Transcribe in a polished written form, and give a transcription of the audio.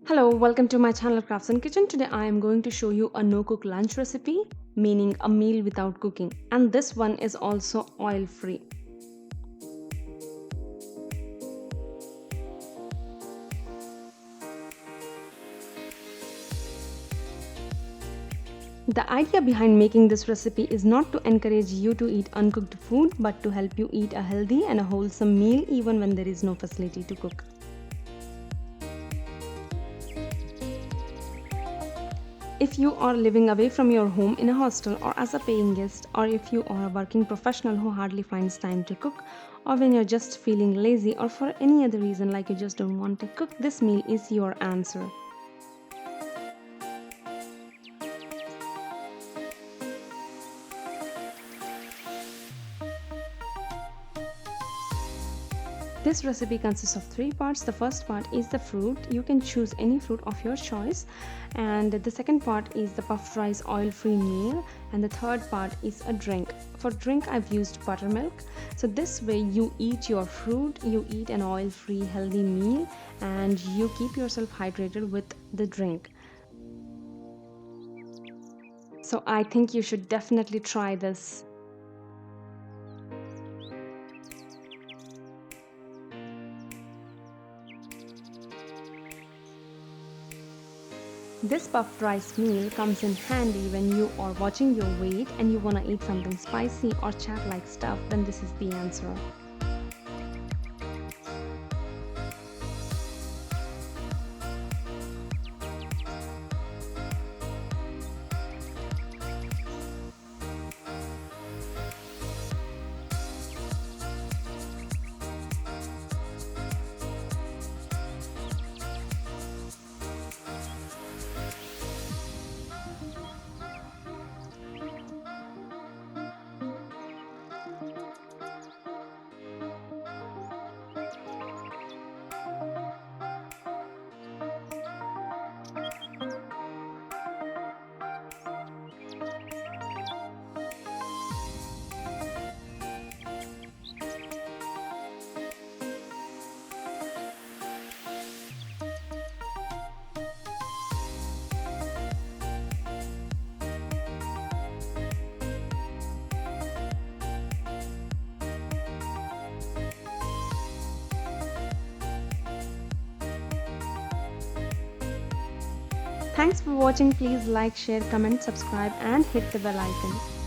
Hello, welcome to my channel Crafts and Kitchen. Today I am going to show you a no-cook lunch recipe, meaning a meal without cooking. And this one is also oil-free. The idea behind making this recipe is not to encourage you to eat uncooked food, but to help you eat a healthy and a wholesome meal even when there is no facility to cook. If you are living away from your home in a hostel or as a paying guest, or if you are a working professional who hardly finds time to cook, or when you're just feeling lazy or for any other reason like you just don't want to cook, this meal is your answer. This recipe consists of three parts. The first part is the fruit. You can choose any fruit of your choice. And the second part is the puffed rice oil-free meal. And the third part is a drink. For drink, I've used buttermilk. So this way you eat your fruit, you eat an oil-free healthy meal, and you keep yourself hydrated with the drink. So I think you should definitely try this. This puffed rice meal comes in handy when you are watching your weight and you wanna eat something spicy or chat like stuff, then this is the answer. Thanks for watching. Please like, share, comment, subscribe and hit the bell icon.